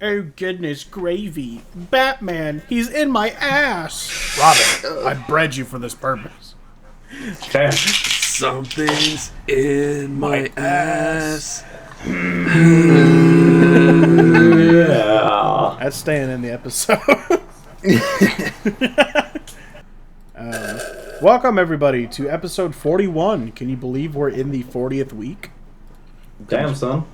Oh goodness gravy. Batman, he's in my ass. Robin, I bred you for this purpose. Damn. Something's in my ass. Yeah. That's staying in the episode. Welcome everybody to episode 41. Can you believe we're in the 40th week? Damn, son.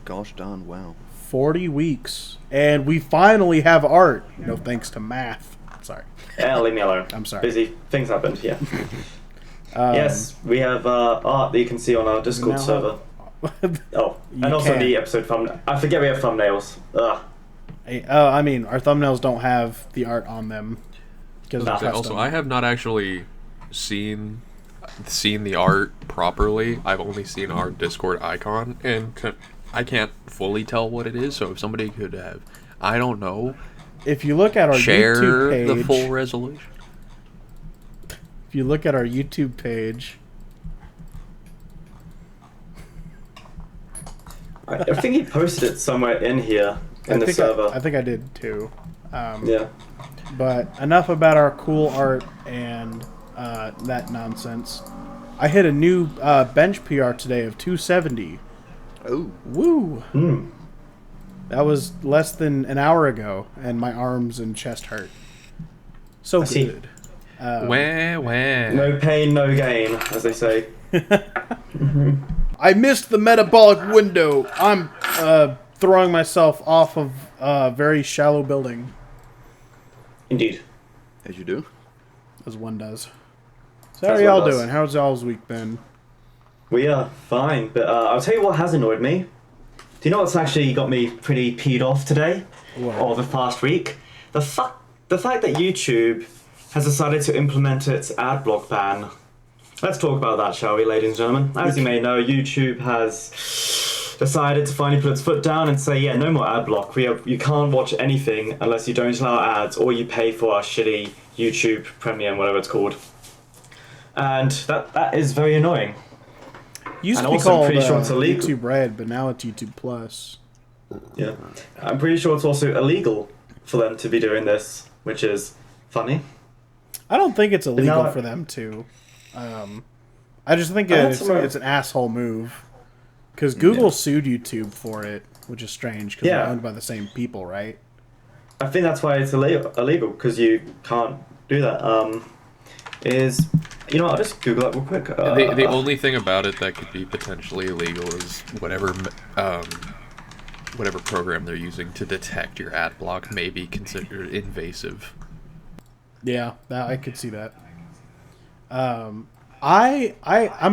Gosh darn, wow. 40 weeks. And we finally have art. No thanks to math. Sorry. Yeah, leave me alone. I'm sorry. Busy things happened, yeah. Yes, we have art that you can see on our Discord now server. Oh, and also can. the episode thumbnail. I forget we have thumbnails. Ugh. I mean, our thumbnails don't have the art on them. Because No. it's custom. Also, I have not actually seen the art properly. I've only seen our Discord icon, and I can't fully tell what it is. So if somebody could have, I don't know, if you look at our share YouTube page, the full resolution. if you look at our YouTube page, I think he posted it somewhere in here, in the server. I think I did too. Yeah. But enough about our cool art and that nonsense. I hit a new bench PR today of 270. Oh, Woo! Hmm. That was less than an hour ago, and my arms and chest hurt. So I see. good. wah. No pain, no gain, as they say. I missed the metabolic window. I'm throwing myself off of a very shallow building. Indeed. As you do. As one does. So how As are y'all one does. doing? How's y'all's week been? We are fine, but I'll tell you what has annoyed me. Do you know what's actually got me pretty peed off today? What? Or the past week? The fact that YouTube has decided to implement its ad block ban. Let's talk about that, shall we, ladies and gentlemen? As you may know, YouTube has decided to finally put its foot down and say, yeah, no more ad block. You can't watch anything unless you don't allow ads or you pay for our shitty YouTube Premium, whatever it's called. And that is very annoying. Used And to be also, I'm called pretty sure it's illegal. YouTube Red, but now it's YouTube Plus. Yeah. I'm pretty sure it's also illegal for them to be doing this, which is funny. I don't think it's illegal now- for them to. I just think I had it's some- an asshole move. Because Google sued YouTube for it, which is strange because Yeah. they're owned by the same people, right? I think that's why it's illegal, because you can't do that. I'll just Google that real quick. The only thing about it that could be potentially illegal is whatever program they're using to detect your ad block may be considered invasive. Yeah, I could see that. I'm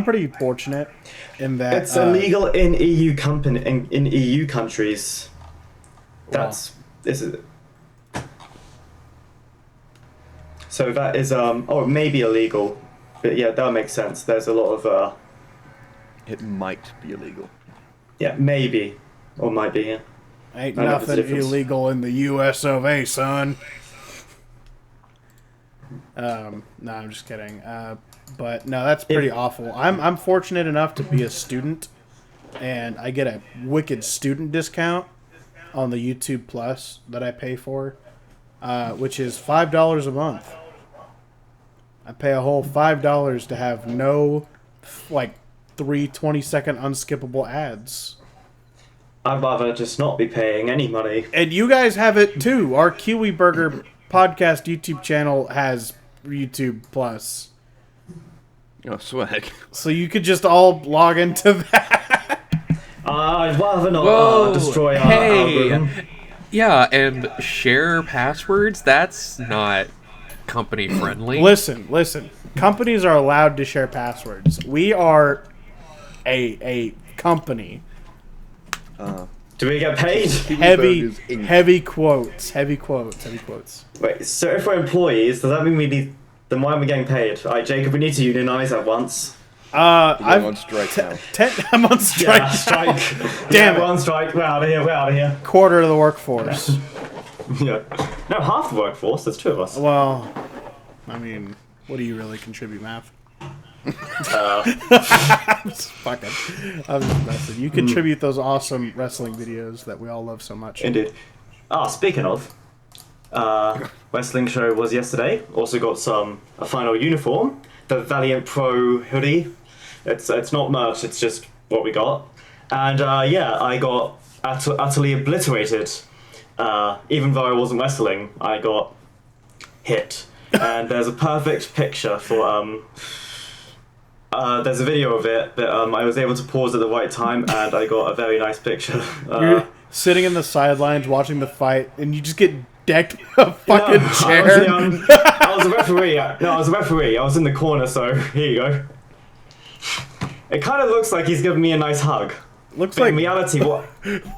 pretty fortunate in that It's illegal in EU countries. This is. So that is it may be illegal, but yeah, that makes sense. There's a lot of It might be illegal. yeah, maybe or might be. Yeah. Ain't I know the nothing difference. illegal in the U.S. of A, son. No, I'm just kidding. But no, that's pretty awful. I'm fortunate enough to be a student, and I get a wicked student discount on the YouTube Plus that I pay for, which is $5 a month. I pay a whole $5 to have no, 3 20-second unskippable ads. I'd rather just not be paying any money. And you guys have it too. Our Kiwi Burger podcast YouTube channel has YouTube Plus. Oh, swag. So you could just all log into that. I'd rather not destroy our algorithm. Yeah, and share passwords, that's not company friendly. Listen. Companies are allowed to share passwords. We are a company. Do we get paid? Heavy quotes. Wait, so if we're employees, does that mean we need? Then why aren't we getting paid? Alright, Jacob, we need to unionize at once. I'm on strike now. I'm on strike. Yeah, strike. Damn We're it. on strike. We're out of here. Quarter of the workforce. Yeah. No, half the workforce. There's two of us. Well, I mean, what do you really contribute, Math? I'm just messing. You contribute those awesome wrestling videos that we all love so much. Indeed. Speaking of, wrestling show was yesterday. Also got a final uniform, the Valiant Pro hoodie. It's not merch. It's just what we got. And yeah, I got utterly obliterated. Even though I wasn't wrestling, I got hit. And there's a perfect picture for there's a video of it, but I was able to pause at the right time, and I got a very nice picture. You're sitting in the sidelines watching the fight, and you just get decked with a fucking chair. I was a referee. No, I was a referee. I was in the corner, so here you go. It kind of looks like he's giving me a nice hug. Looks But like in reality, what?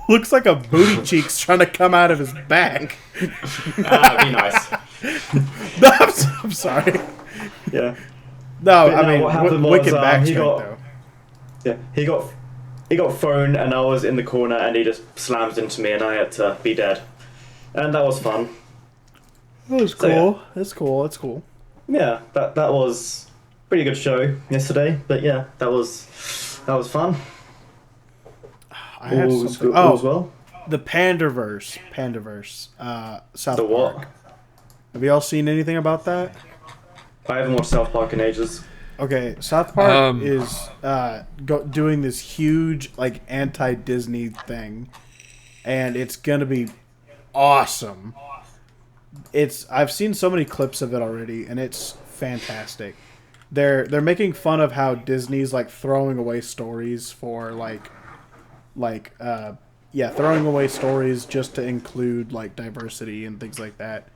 looks like a booty cheek's trying to come out of his back. Be nice. No, I'm sorry. Yeah. No, But I no, mean, what happened was, wicked back he strength, got- though. Yeah. He got thrown, and I was in the corner, and he just slammed into me, and I had to be dead. And that was fun. That was So, cool. That's cool. That's cool. Yeah, that was a pretty good show yesterday. But yeah, that was fun. I had All was something. good as well. The Panderverse. South The what? Park. Have y'all seen anything about that? I haven't watched South Park in ages. Okay, South Park is doing this huge like anti-Disney thing, and it's gonna be awesome. I've seen so many clips of it already, and it's fantastic. They're making fun of how Disney's like throwing away stories for throwing away stories just to include like diversity and things like that.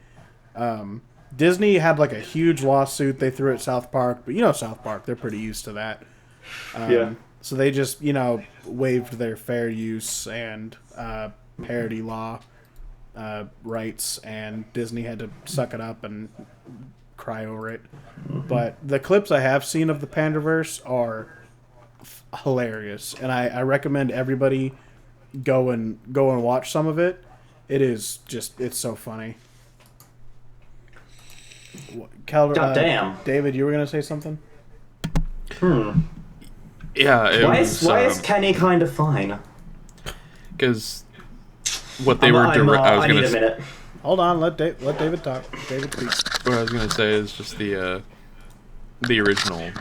Disney had like a huge lawsuit they threw at South Park, but you know South Park, they're pretty used to that. Yeah. So they just, waived their fair use and parody law rights, and Disney had to suck it up and cry over it. But the clips I have seen of the Panderverse are hilarious, and I recommend everybody go and watch some of it. It's so funny. God damn. David, you were gonna say something? Yeah, Why is Kenny kind of fine? because what they were I was I gonna need a minute. Hold on, let David talk. David speak. what I was gonna say is just the original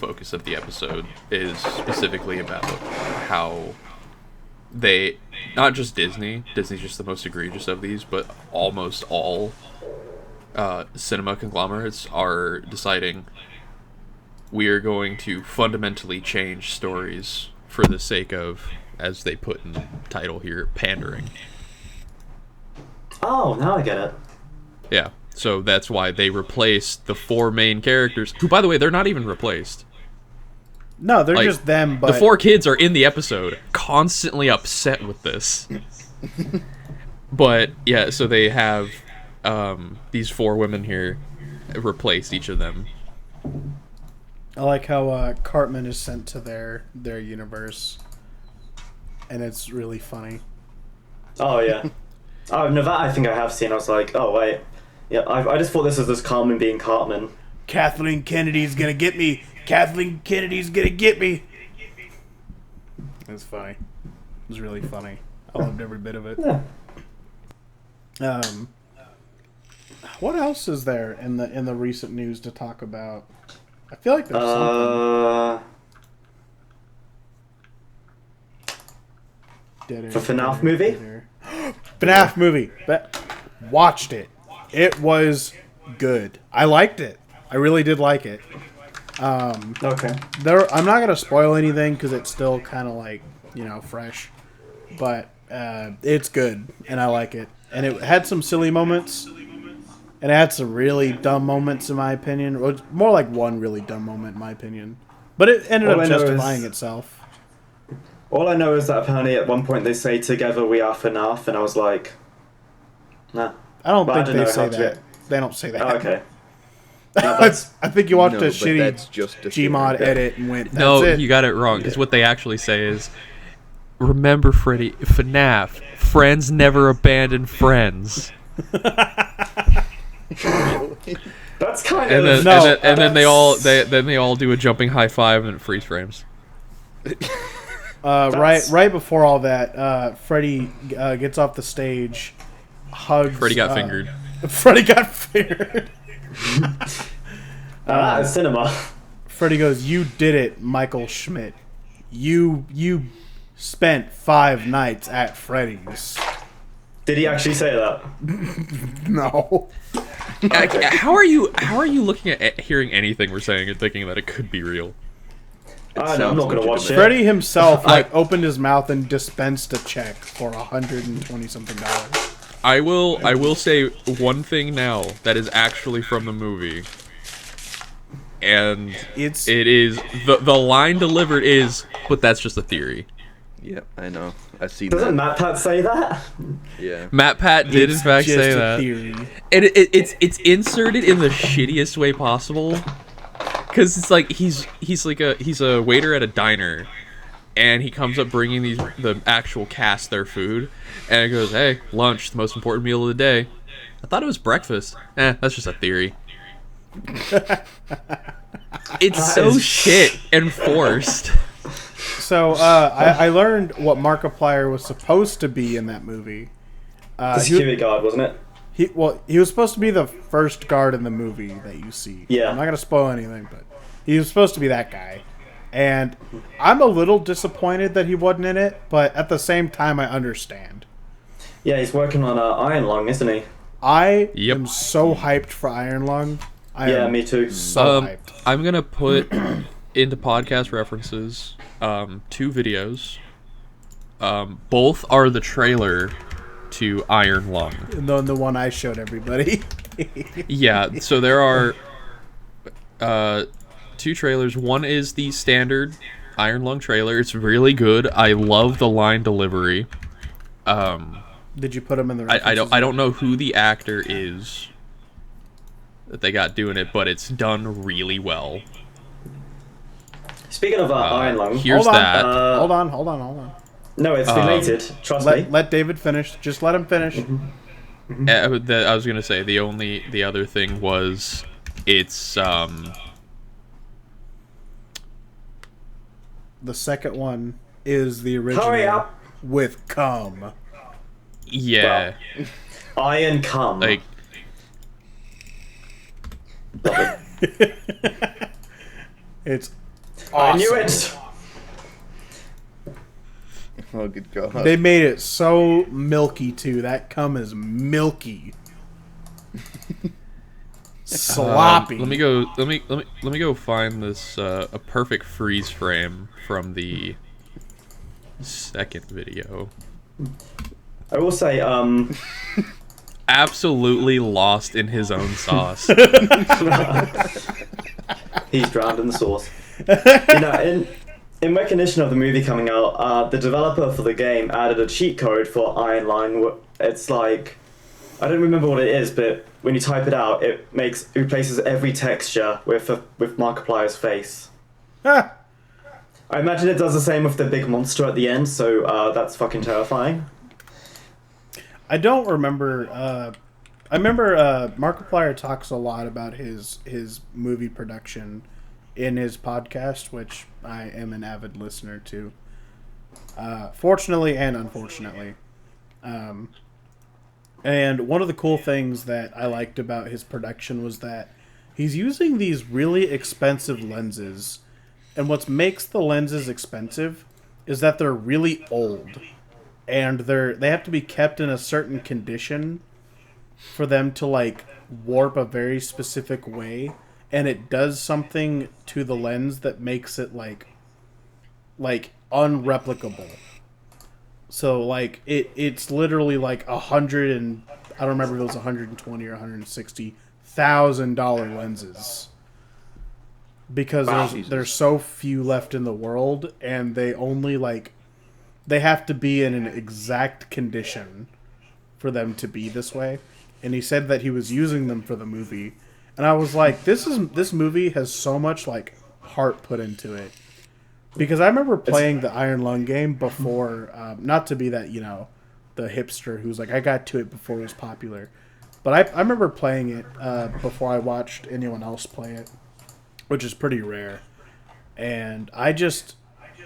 focus of the episode is specifically about how they, not just Disney's just the most egregious of these, but almost all cinema conglomerates are deciding we are going to fundamentally change stories for the sake of, as they put in the title here, pandering. Oh, now I get it. Yeah, so that's why they replaced the 4 main characters, who, by the way, they're not even replaced. No, they're Like, just them. But The 4 kids are in the episode, constantly upset with this. But, yeah, so they have these 4 women here replace each of them. I like how Cartman is sent to their universe, and it's really funny. Oh yeah. Oh no, that I think I have seen. I was like, oh wait, yeah. I just thought this was just Cartman being Cartman. Kathleen Kennedy's gonna get me. Kathleen Kennedy's gonna get me. It's funny. It was really funny. I loved every bit of it. Yeah. What else is there in the recent news to talk about? I feel like there's something. The FNAF movie? FNAF movie. Watched it. It was good. I liked it. I really did like it. Okay. I'm not gonna spoil anything because it's still kind of like fresh, but it's good and I like it. And it had some silly moments, and it had some really dumb moments in my opinion. Or more like one really dumb moment in my opinion, but it ended up justifying itself. All I know is that apparently at one point they say "Together we are FNAF," and I was like, nah. I don't think didn't they know say how to- that. They don't say that. Oh, okay. I think you watched No, a but shitty that's just a Gmod theory. edit and went, No, that's it. you got it wrong, because what they actually say is, remember, Freddy, FNAF, friends never abandon friends. That's kind And of then they all do a jumping high five and it freeze frames. Right before all that, Freddy gets off the stage, hugs. Freddy got fingered. Freddy got fingered. Cinema. Freddy goes, "You did it, Michael Schmidt. You spent 5 nights at Freddy's." Did he actually say that? No. How are you looking at hearing anything we're saying and thinking that it could be real? I'm not gonna watch it. Freddy himself opened his mouth and dispensed a check for $120 something. I will say one thing now that is actually from the movie, and it is the line delivered is, but that's just a theory. Yep, I know. I've seen Doesn't that. MatPat say that? Yeah. MatPat did in fact say that. Theory. And it's inserted in the shittiest way possible, because it's like he's a waiter at a diner, and he comes up bringing the actual cast their food, and he goes, "Hey, lunch, the most important meal of the day." I thought it was breakfast. That's just a theory. It's so shit and forced. So I learned what Markiplier was supposed to be in that movie. The security guard, wasn't it? He was supposed to be the first guard in the movie that you see. Yeah. I'm not gonna spoil anything, but he was supposed to be that guy. And I'm a little disappointed that he wasn't in it, but at the same time, I understand. Yeah, he's working on Iron Lung, isn't he? I am so hyped for Iron Lung. Me too. So hyped. I'm gonna put into podcast references 2 videos. Both are the trailer to Iron Lung. And then the one I showed everybody. Yeah, so there are 2 trailers. One is the standard Iron Lung trailer. It's really good. I love the line delivery. Did you put them in the references? I don't know who the actor is that they got doing it, but it's done really well. Speaking of Iron Lung, here's that. Hold on. No, it's related. Trust me. Let David finish. Just let him finish. I was gonna say the other thing was it's the second one is the original. Hurry up. With cum. Yeah. Well, Iron cum. Like. It's awesome. I knew it. Oh, good God. They made it so milky too. That cum is milky. Sloppy. Let me go find this a perfect freeze frame from the second video. I will say, absolutely lost in his own sauce. He's drowned in the sauce. In recognition of the movie coming out, the developer for the game added a cheat code for Iron Line. It's like, I don't remember what it is, but when you type it out, it replaces every texture with Markiplier's face. Ah. I imagine it does the same with the big monster at the end, so that's fucking terrifying. I don't remember. I remember Markiplier talks a lot about his movie production in his podcast, which I am an avid listener to. Fortunately and unfortunately. And one of the cool things that I liked about his production was that he's using these really expensive lenses. And what makes the lenses expensive is that they're really old. And they have to be kept in a certain condition for them to like warp a very specific way, and it does something to the lens that makes it like unreplicable. So like it's literally like I don't remember if it was $120,000 or $160,000 lenses, because there's so few left in the world, and they have to be in an exact condition for them to be this way. And he said that he was using them for the movie. And I was like, this movie has so much like heart put into it. Because I remember playing the Iron Lung game before, not to be that, the hipster who's like, I got to it before it was popular. But I remember playing it before I watched anyone else play it, which is pretty rare. And I just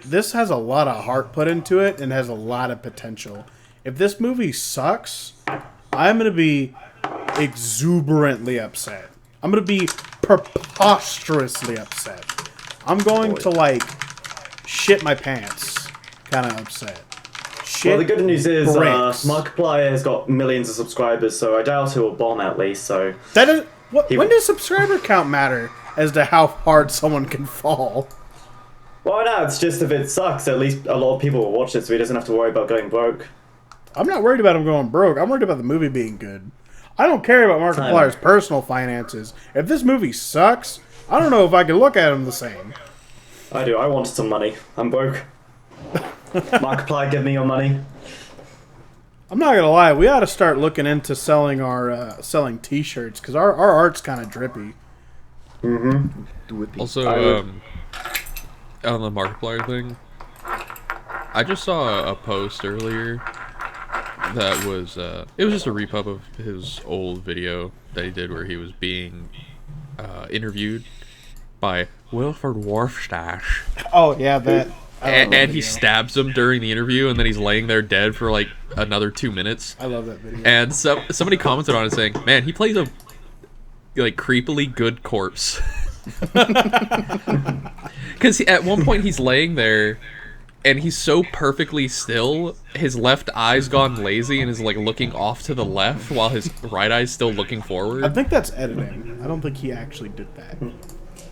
this has a lot of heart put into it and has a lot of potential. If this movie sucks, I'm gonna be exuberantly upset. I'm gonna be preposterously upset. I'm going to like shit my pants, kind of upset. Shit. Well, the good news is bricks. Markiplier has got millions of subscribers, so I doubt he'll bomb at least. So That is when does subscriber count matter as to how hard someone can fall? well, no, it's just if it sucks, at least a lot of people will watch it, so he doesn't have to worry about going broke. I'm not worried about him going broke. I'm worried about the movie being good. I don't care about Markiplier's personal finances. If this movie sucks, I don't know if I can look at him the same. I do. I want some money. I'm broke. Markiplier, give me your money. I'm not gonna lie. We ought to start looking into selling our selling T-shirts because our art's kind of drippy. Also, on the Markiplier thing, I just saw a post earlier that was it was just a repub of his old video that he did where he was being interviewed by Wilford Warfstache. Oh yeah, that. And he stabs him during the interview, and then he's laying there dead for like another 2 minutes. I love that video. And somebody commented on it saying, "Man, he plays a like creepily good corpse." Because at one point he's laying there, and he's so perfectly still, his left eye's gone lazy and is like looking off to the left while his right eye's still looking forward. I think that's editing. I don't think he actually did that.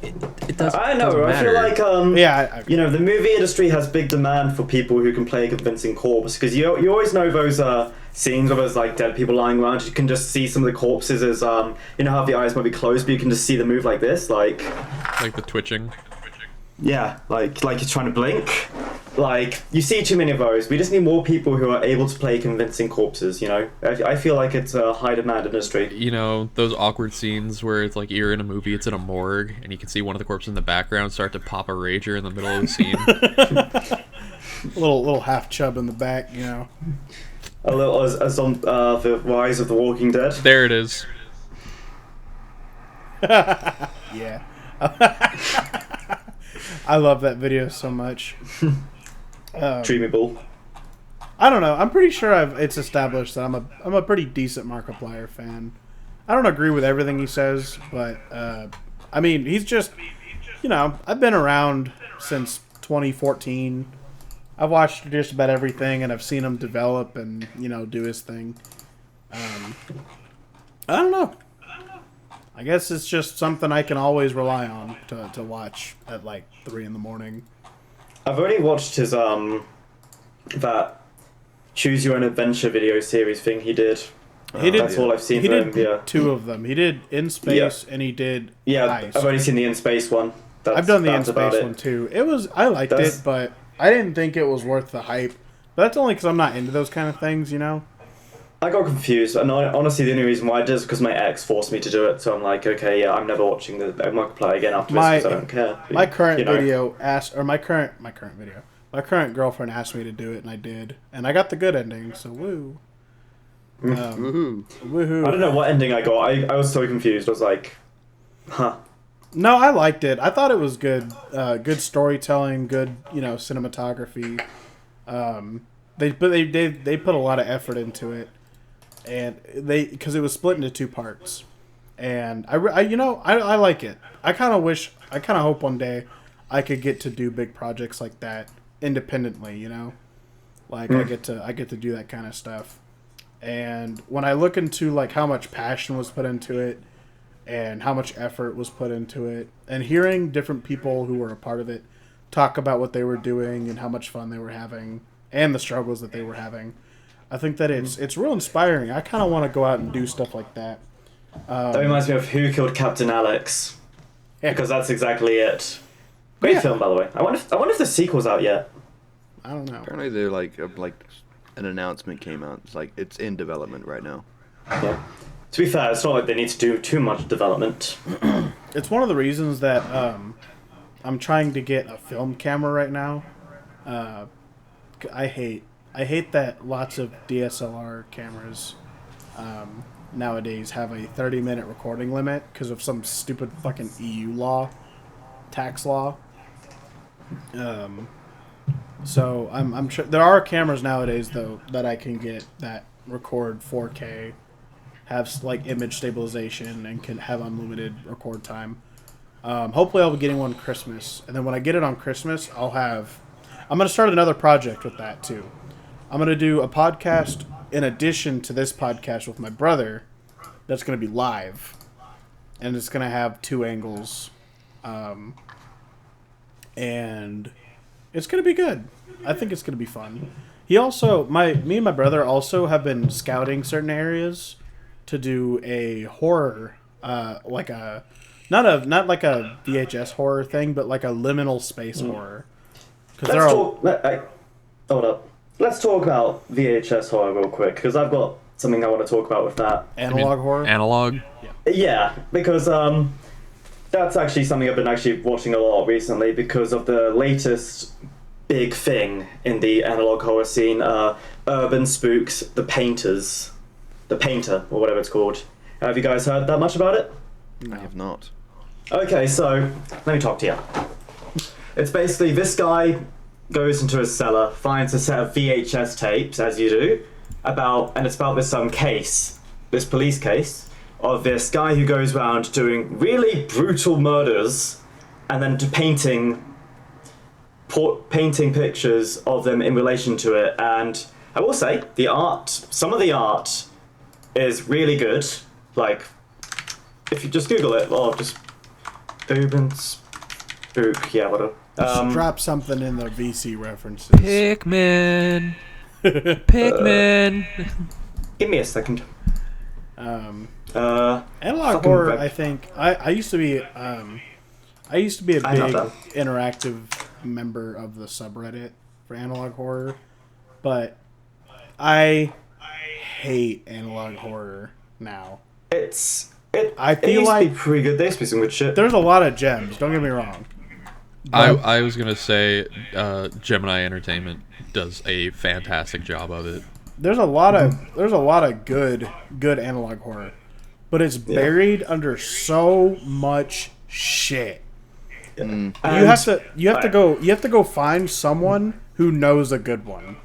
It doesn't. I know. I feel like Yeah, you know, the movie industry has big demand for people who can play a convincing corpse because you always know those scenes where there's like dead people lying around. You can just see some of the corpses as you know how the eyes might be closed, but you can just see them move like this, like the twitching. yeah, like you're trying to blink. Like you see too many of those. We just need more people who are able to play convincing corpses. You know, I feel like it's a high demand industry. You know, those awkward scenes where it's like you're in a movie, it's in a morgue, and you can see one of the corpses in the background start to pop a rager in the middle of the scene. little half chub in the back, you know. A little as on the Rise of the Walking Dead. There it is. Yeah. I love that video so much. Dreamable. I don't know. I'm pretty sure it's established that I'm a pretty decent Markiplier fan. I don't agree with everything he says, but I mean, he's just, you know, I've been around since 2014. I've watched just about everything, and I've seen him develop and, you know, do his thing. I don't know. I guess it's just something I can always rely on to watch at like 3 a.m. I've already watched his that Choose Your Own Adventure video series thing he did. That's all I've seen He from did him. Yeah, 2 of them. He did In Space and he did Heist. I've only seen the In Space one. I've done the In that's about Space it. one too. I liked it, but I didn't think it was worth the hype. But that's only because I'm not into those kind of things, you know. I got confused, and honestly, the only reason why I did is because my ex forced me to do it. So I'm like, okay, yeah, I'm never watching the Markiplier again after this because I don't care. My current You know. video asked, or my current video, my current girlfriend asked me to do it, and I did, and I got the good ending. So woo. Woohoo. Woohoo. I don't know what ending I got. I was so confused. I was like, huh. No, I liked it. I thought it was good. Good storytelling, good, you know, cinematography. They put a lot of effort into it, and because it was split into 2 parts, and I like it. I kind of hope one day I could get to do big projects like that independently. You know, like I get to do that kind of stuff. And when I look into like how much passion was put into it, and how much effort was put into it, and hearing different people who were a part of it talk about what they were doing and how much fun they were having and the struggles that they were having, I think that it's real inspiring. I kind of want to go out and do stuff like that. That reminds me of Who Killed Captain Alex, Yeah. because that's exactly it. Great Yeah. film, by the way. I wonder if the sequel's out yet. I don't know. Apparently, they're like an announcement came out. It's like it's in development right now. Yeah. To be fair, it's not like they need to do too much development. It's one of the reasons that I'm trying to get a film camera right now. I hate that lots of DSLR cameras nowadays have a 30-minute recording limit because of some stupid fucking EU law, tax law. So I'm sure there are cameras nowadays though that I can get that record 4K, have like image stabilization, and can have unlimited record time. Hopefully, I'll be getting one Christmas, and then when I get it on Christmas, I'm gonna start another project with that too. I'm gonna do a podcast in addition to this podcast with my brother. That's gonna be live, and it's gonna have two angles, and it's gonna be good. I think it's gonna be fun. He also, me and my brother also have been scouting certain areas to do a horror, like a not like a VHS horror thing, but like a liminal space horror. Let's hold up. Let's talk about VHS horror real quick, because I've got something I want to talk about with that. Analog horror. Analog. Yeah, because that's actually something I've been actually watching a lot recently because of the latest big thing in the analog horror scene, Urban Spooks, The Painter, or whatever it's called. Have you guys heard that much about it? I have not. Okay, so let me talk to you. It's basically this guy goes into a cellar, finds a set of VHS tapes, as you do, and it's about this this police case, of this guy who goes around doing really brutal murders, and then painting pictures of them in relation to it. And I will say, some of the art is really good. Like, if you just Google it, or just Urban Spook, yeah, whatever. Drop something in the VC references. Pikmin. Pikmin. Give me a second. Analog horror. I think I used to be a big interactive member of the subreddit for analog horror, but I hate analog horror now. I feel like to be pretty good. They used to be some good shit. There's a lot of gems. Don't get me wrong. I was gonna say Gemini Entertainment does a fantastic job of it. There's a lot of good analog horror, but it's buried under so much shit. You have to go find someone who knows a good one,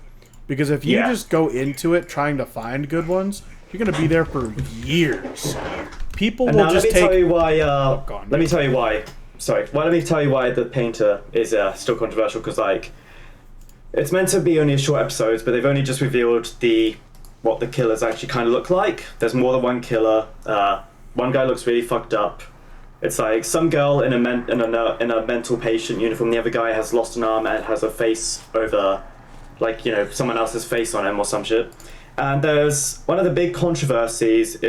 because if you just go into it trying to find good ones, you're gonna be there for years. People will just take. Let me tell you why. Sorry. Let me tell you why The Painter is still controversial, because it's meant to be only a short episodes, but they've only just revealed what the killers actually kind of look like. There's more than one killer. One guy looks really fucked up. It's like some girl in a mental patient uniform. The other guy has lost an arm and has a face over, someone else's face on him or some shit. And there's one of the big controversies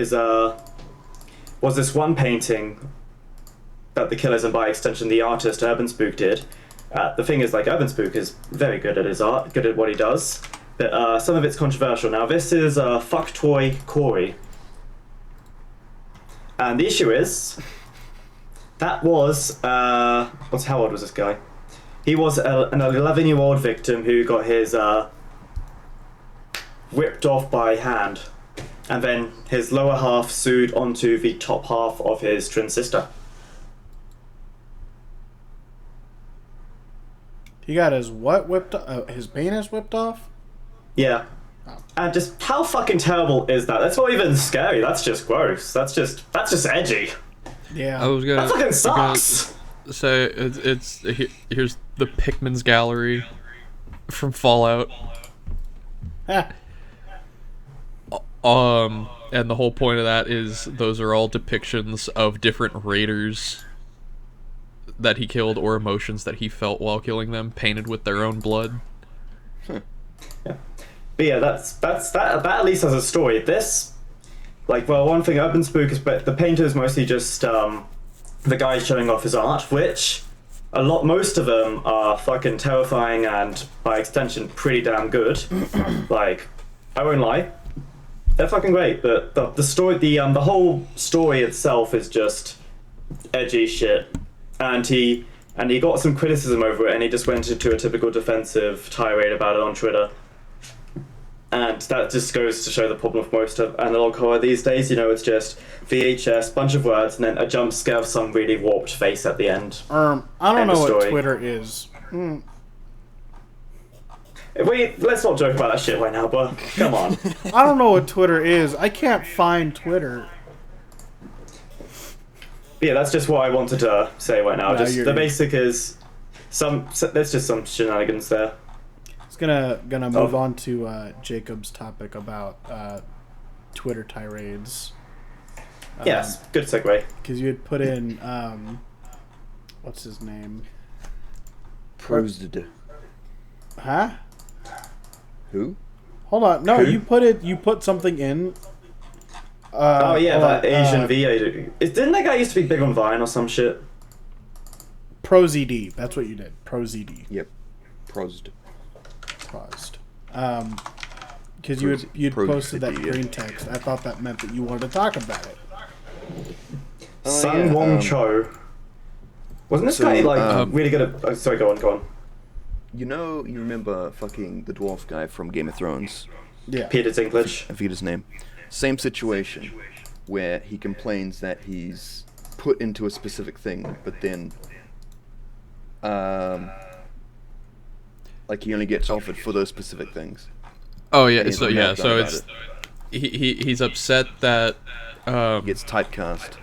was this one painting that the killers, and by extension the artist Urban Spook, did. The thing is, Urban Spook is very good at his art, good at what he does, but some of it's controversial. Now, this is Fuck Toy Corey. And the issue is, that was, how old was this guy? He was an 11-year-old victim who got his whipped off by hand, and then his lower half sewed onto the top half of his twin sister. He got his what whipped? His penis whipped off? Yeah. Oh. And just how fucking terrible is that? That's not even scary. That's just gross. That's just edgy. Yeah. That fucking sucks. So here's the Pikmin's gallery from Fallout. And the whole point of that is those are all depictions of different raiders that he killed, or emotions that he felt while killing them, painted with their own blood. Yeah. But yeah, that at least has a story. This, one thing Urban Spook is, but The Painter is mostly just the guy showing off his art, which most of them are fucking terrifying and by extension pretty damn good. I won't lie, they're fucking great. But the story, the whole story itself is just edgy shit. And he got some criticism over it, and he just went into a typical defensive tirade about it on Twitter. And that just goes to show the problem of most of analog horror these days. It's just VHS, bunch of words, and then a jump scare of some really warped face at the end. I don't know what Twitter is. Let's not joke about that shit right now, but come on. I don't know what Twitter is. I can't find Twitter. Yeah, that's just what I wanted to say right now. No, Just the basic is there's just some shenanigans there. It's gonna move on to Jacob's topic about Twitter tirades. Yes, good segue. Because you had put in what's his name? Prosed. Huh? Who? Hold on. No, Who? you put something in. That Asian VA dude. Didn't that guy used to be big on Vine or some shit? ProZD. That's what you did. ProZD. Yep. Prosed. Paused. Because you'd posted that green text. I thought that meant that you wanted to talk about it. Sun Wong Cho. Wasn't this guy really good at? Oh, sorry, go on. You remember fucking the dwarf guy from Game of Thrones? Yeah. Peter Dinklage. I forget his name. Same situation, where he complains that he's put into a specific thing, but then, like he only gets offered for those specific things. Oh yeah, And he's so not done about it's it. he's upset that He gets typecast.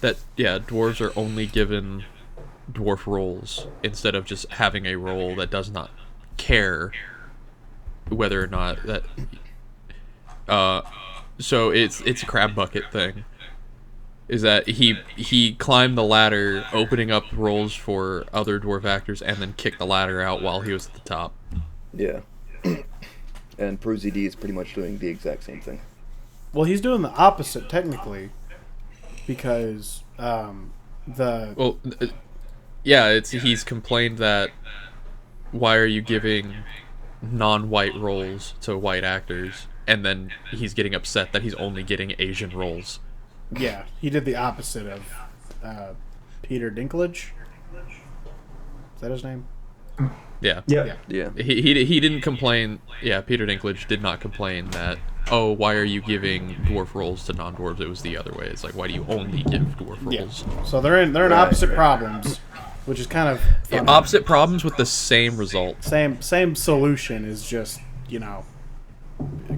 that dwarves are only given dwarf roles instead of just having a role that does not care whether or not that so it's a crab bucket thing, is that he climbed the ladder opening up roles for other dwarf actors and then kicked the ladder out while he was at the top. Yeah. And ProZD is pretty much doing the exact same thing. Well, he's doing the opposite technically, because he's complained that why are you giving non-white roles to white actors, and then he's getting upset that he's only getting Asian roles. Yeah, he did the opposite of Peter Dinklage. Is that his name? Yeah. Yeah. He didn't complain. Yeah, Peter Dinklage did not complain that, oh, why are you giving dwarf roles to non-dwarves? It was the other way. It's like, why do you only give dwarf roles? Yeah. So they're in opposite problems, which is kind of Yeah, funny. opposite problems with the same result. Same solution is just,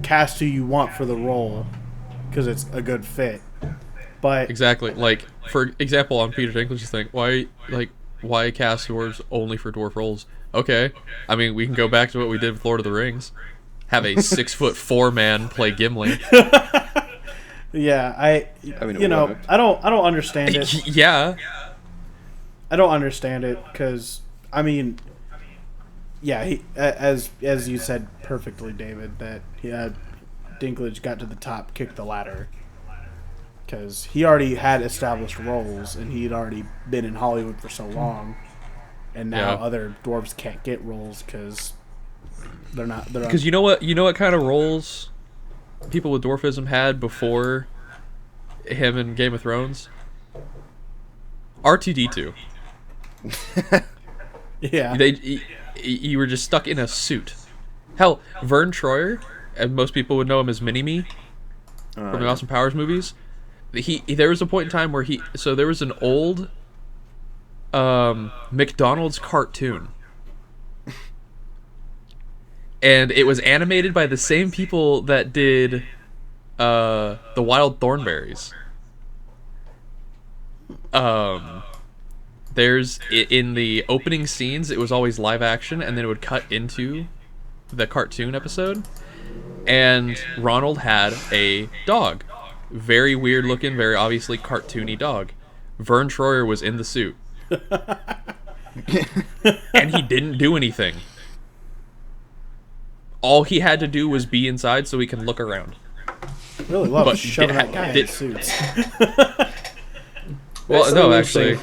cast who you want for the role because it's a good fit. But Exactly. Like, for example, on Peter Dinklage's thing, why cast dwarves only for dwarf roles? Okay, I mean, we can go back to what we did with Lord of the Rings. Have a 6'4" man play Gimli. yeah, I mean, it worked. I don't understand it. Yeah. I don't understand it because he, as you said perfectly, David, that Dinklage got to the top, kicked the ladder, because he already had established roles and he'd already been in Hollywood for so long, and now other dwarves can't get roles because they're not. Because you know what kind of roles people with dwarfism had before him in Game of Thrones? R2-D2. Yeah. You were just stuck in a suit. Hell, Vern Troyer, and most people would know him as Mini-Me from the Austin Powers movies. There was a point in time where there was an old McDonald's cartoon, and it was animated by the same people that did the Wild Thornberrys. There's in the opening scenes, it was always live action, and then it would cut into the cartoon episode. And Ronald had a dog, very weird looking, very obviously cartoony dog. Vern Troyer was in the suit, and he didn't do anything. All he had to do was be inside so he can look around. Really love But shoving that guy in suits. Well, no, actually.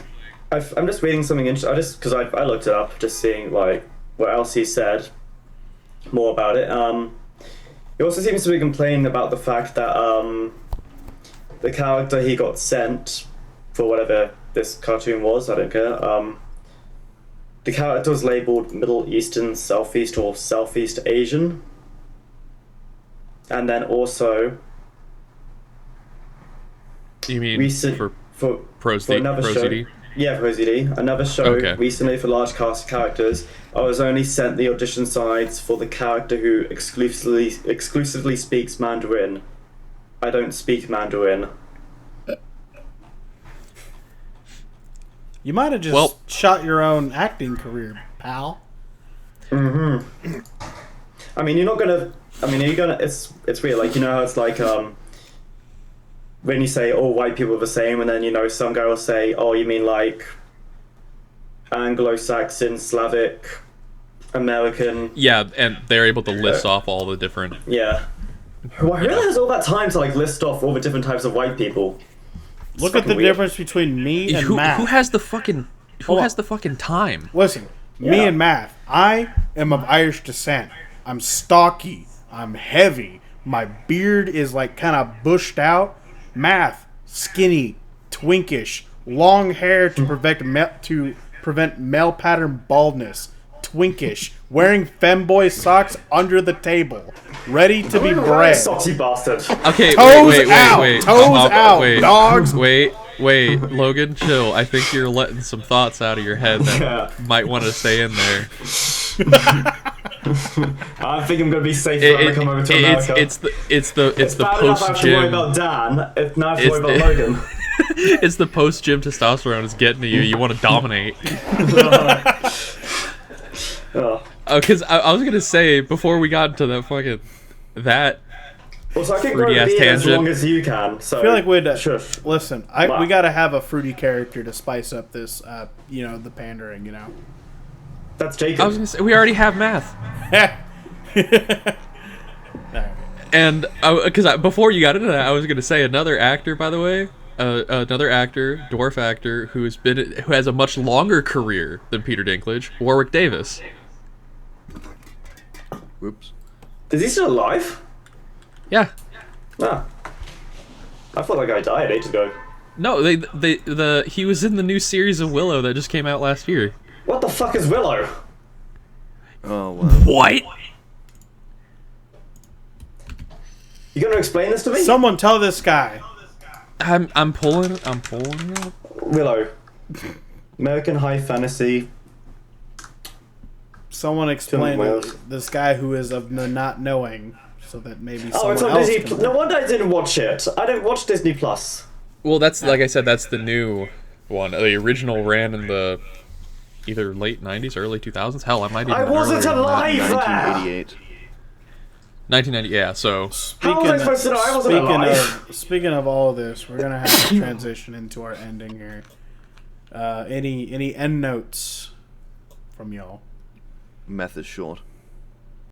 I'm just reading something interesting. Because I looked it up, just seeing what else he said more about it. He also seems to be complaining about the fact that the character he got sent for whatever this cartoon was, I don't care. The character was labeled Middle Eastern, Southeast, or Southeast Asian, and then also You mean recent for for ProZD? another show. Yeah, for OCD. Another show Okay. recently for large cast of characters. I was only sent the audition sides for the character who exclusively speaks Mandarin. I don't speak Mandarin. You might have just shot your own acting career, pal. Mm-hmm. I mean, you're not gonna. I mean, are you gonna? It's weird. Like, you know how it's like when you say all white people are the same, and then, you know, some guy will say, oh, you mean like Anglo-Saxon, Slavic, American. Yeah, and they're able to list off all the different. Yeah. Who really has all that time to like list off all the different types of white people? Look at the difference between me and Math. Who has the fucking time? Listen, me and Math. I am of Irish descent. I'm stocky. I'm heavy. My beard is like kind of bushed out. Math, skinny, twinkish, long hair to prevent male pattern baldness. Twinkish, wearing femboy socks under the table, ready to be bred. Salty bastard. Okay, Toes wait. Toes out, wait, dogs. Wait, Logan, chill. I think you're letting some thoughts out of your head that might want to stay in there. I think I'm gonna be safe when I come over to America. It's the bad enough I have to worry post-gym. about Dan. If now I have to worry about Logan. It's the post-gym testosterone is getting to you. You want to dominate. Oh. Because I was gonna say before we got into that fucking Well, so I can grow fruity the ass beard as tangent. long as you can. So I feel like we'd shush. listen. We gotta have a fruity character to spice up this. The pandering. You know. That's Jacob. I was gonna say we already have Math. And because before you got into that, I was gonna say another actor, by the way, another actor, dwarf actor, who has a much longer career than Peter Dinklage, Warwick Davis. Whoops. Is he still alive? Yeah. No. I thought that guy died ages ago. No, he was in the new series of Willow that just came out last year. What the fuck is Willow? Oh wow. What? You gonna explain this to me? Someone tell this guy. I'm pulling it up. Willow. American high fantasy. Someone explain Wales. this guy who is of the not knowing, so that maybe Oh, someone it's on else Disney. can. No wonder I didn't watch it. I don't watch Disney Plus. Well, that's like I said, that's the new one. The original ran in the either late 90s, early 2000s. Hell, I might even. I wasn't earlier than that. alive there. 1988. 1990, yeah. So How was I supposed to know I wasn't alive? Speaking of all of this, we're gonna have to transition into our ending here. Any end notes from y'all? Meth is short.